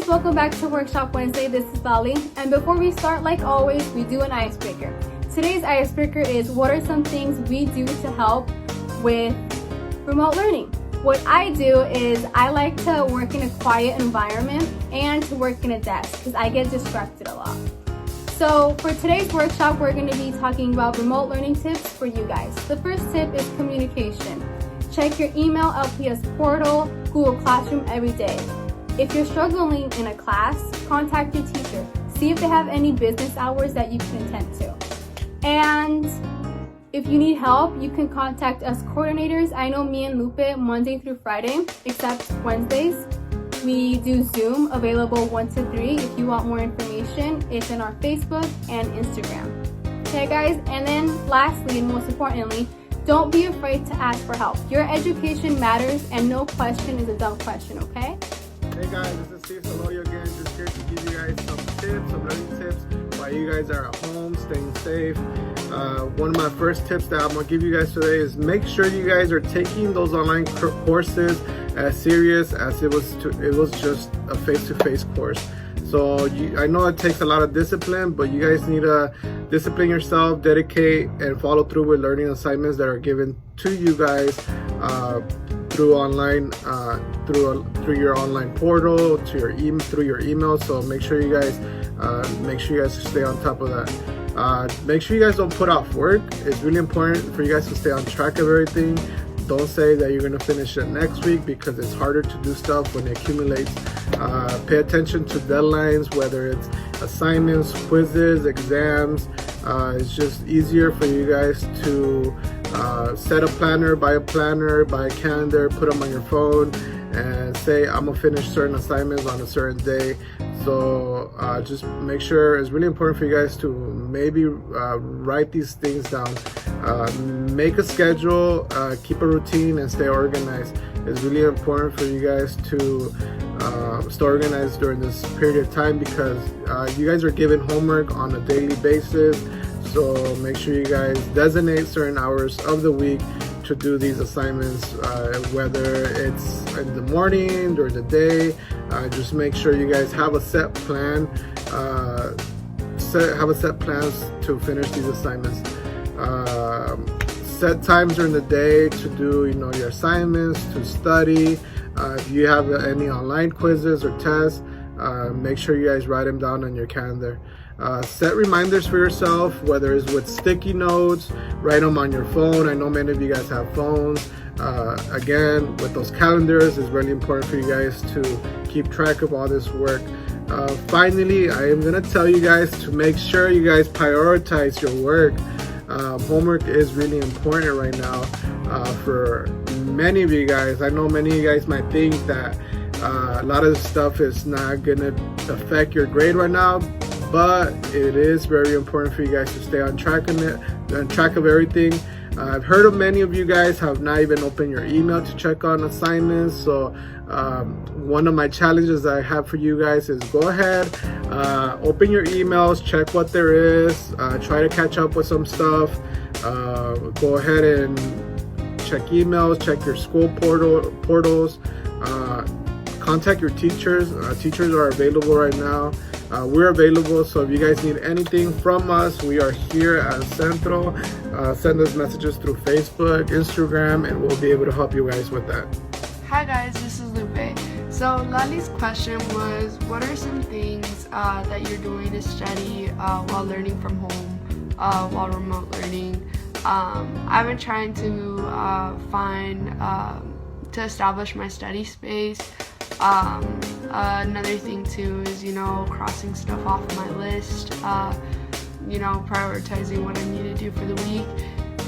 welcome back to Workshop Wednesday. This is Lali, and before we start, like always, we do an icebreaker. Today's icebreaker is, what are some things we do to help with remote learning? What I do is I like to work in a quiet environment and to work in a desk because I get distracted a lot. So for today's workshop, we're going to be talking about remote learning tips for you guys. The first tip is communication. Check your email, LPS portal, Google Classroom every day. If you're struggling in a class, contact your teacher. See if they have any business hours that you can attend to. And if you need help, you can contact us coordinators. I know me and Lupe Monday through Friday, except Wednesdays. We do Zoom, available 1 to 3. If you want more information, it's in our Facebook and Instagram. Okay guys, and then lastly and most importantly, don't be afraid to ask for help. Your education matters and no question is a dumb question, okay? Hey guys, this is Solorio again, just here to give you guys some tips, some learning tips while you guys are at home, staying safe. One of my first tips that I'm going to give you guys today is make sure you guys are taking those online courses as serious as it was just a face-to-face course. So I know it takes a lot of discipline, but you guys need to discipline yourself, dedicate, and follow through with learning assignments that are given to you guys through online, through your online portal, through your email. So make sure you guys stay on top of that. Make sure you guys don't put off work. It's really important for you guys to stay on track of everything. Don't say that you're going to finish it next week because it's harder to do stuff when it accumulates. Pay attention to deadlines, whether it's assignments, quizzes, exams. It's just easier for you guys to set a planner, buy a calendar, put them on your phone, and say, I'm going to finish certain assignments on a certain day. So just make sure, it's really important for you guys to maybe write these things down. Make a schedule, keep a routine, and stay organized. It's really important for you guys to stay organized during this period of time because you guys are given homework on a daily basis. So make sure you guys designate certain hours of the week to do these assignments, whether it's in the morning or the day. Just make sure you guys have a set plan, plans to finish these assignments. Set times during the day to do your assignments, to study. If you have any online quizzes or tests, make sure you guys write them down on your calendar. Set reminders for yourself, whether it's with sticky notes, write them on your phone. I know many of you guys have phones. Again, with those calendars, it's really important for you guys to keep track of all this work. Finally, I am going to tell you guys to make sure you guys prioritize your work. Homework is really important right now for many of you guys. I know many of you guys might think that a lot of this stuff is not going to affect your grade right now, but it is very important for you guys to stay on track of everything. I've heard of many of you guys have not even opened your email to check on assignments. So one of my challenges that I have for you guys is go ahead, open your emails, check what there is, try to catch up with some stuff. Go ahead and check emails, check your school portals, contact your teachers. Teachers are available right now. We're available, so if you guys need anything from us, we are here at Centro. Send us messages through Facebook, Instagram, and we'll be able to help you guys with that. Hi guys, this is Lupe. So Lali's question was, what are some things that you're doing to study while learning from home, while remote learning? I've been trying to to establish my study space. Another thing too is, crossing stuff off my list, prioritizing what I need to do for the week.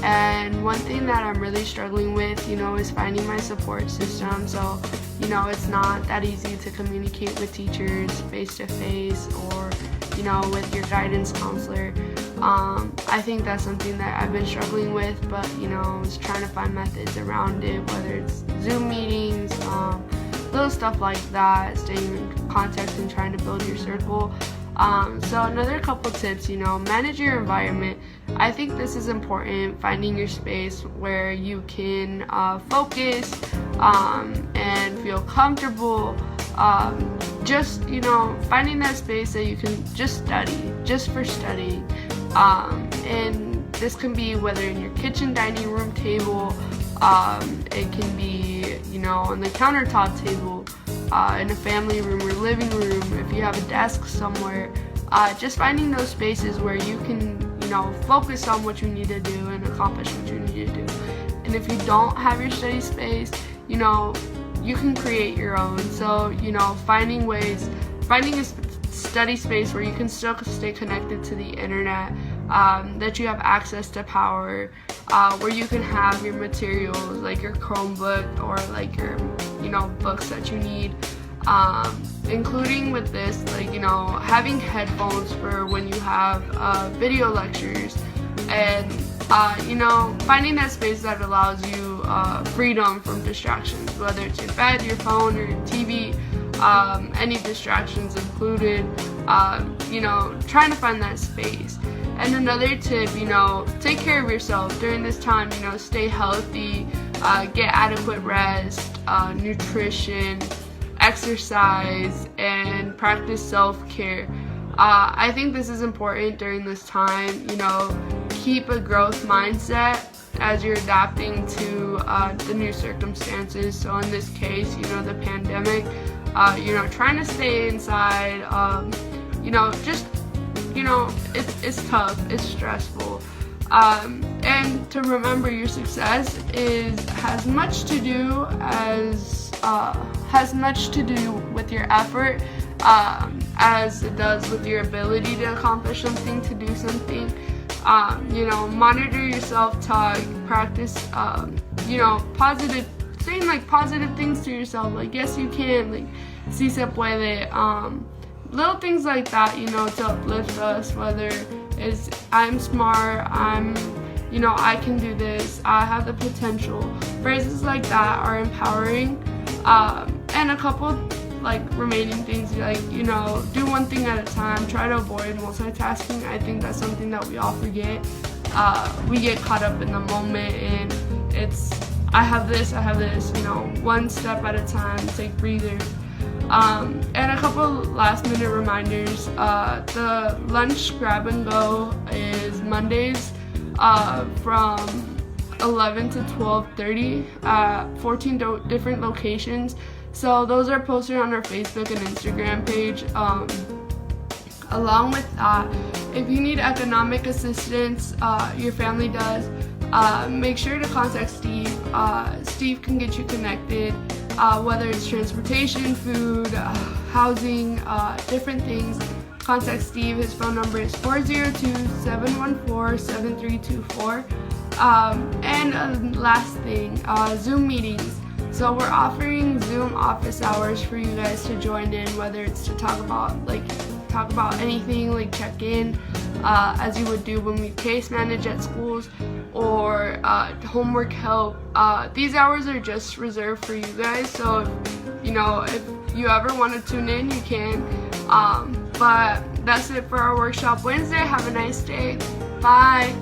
And one thing that I'm really struggling with, is finding my support system. So, it's not that easy to communicate with teachers face-to-face or, with your guidance counselor. I think that's something that I've been struggling with, but, I was trying to find methods around it, whether it's Zoom meetings, little stuff like that, staying in contact and trying to build your circle. So another couple tips, manage your environment. I think this is important, finding your space where you can focus and feel comfortable. just, finding that space that you can just study, just for studying. And this can be whether in your kitchen dining room table, it can be, on the countertop table, in a family room or living room, if you have a desk somewhere. Just finding those spaces where you can, focus on what you need to do and accomplish what you need to do. And if you don't have your study space, you can create your own. So, finding a study space where you can still stay connected to the internet, that you have access to power, where you can have your materials like your Chromebook or like your, books that you need. Including with this, having headphones for when you have video lectures, and finding that space that allows you freedom from distractions, whether it's your bed, your phone, or your TV, any distractions included, trying to find that space. And another tip, take care of yourself during this time, stay healthy, get adequate rest, nutrition, exercise, and practice self-care. I think this is important during this time. Keep a growth mindset as you're adapting to the new circumstances. So in this case, the pandemic, trying to stay inside, it's tough, it's stressful. And to remember, your success has much to do with your effort, as it does with your ability to accomplish something, to do something. Monitor your self-talk, practice, positive, saying positive things to yourself, like yes you can, like si se puede, little things like that, to uplift us, whether it's I'm smart, I can do this, I have the potential. Phrases like that are empowering. And a couple remaining things, do one thing at a time, try to avoid multitasking. I think that's something that we all forget. We get caught up in the moment, and it's I have this, one step at a time, take breathers. And a couple last minute reminders. The lunch grab and go is Mondays from 11 to 12:30 at 14 different locations. So those are posted on our Facebook and Instagram page. Along with that, if you need economic assistance, your family does, make sure to contact Steve. Steve can get you connected, whether it's transportation, food, housing, different things. Contact Steve. His phone number is 402-714-7324. And last thing, Zoom meetings. So we're offering Zoom office hours for you guys to join in, whether it's to talk about anything, check in, as you would do when we case manage at schools, or homework help. These hours are just reserved for you guys, so if you ever want to tune in, you can. But that's it for our workshop Wednesday. Have a nice day. Bye.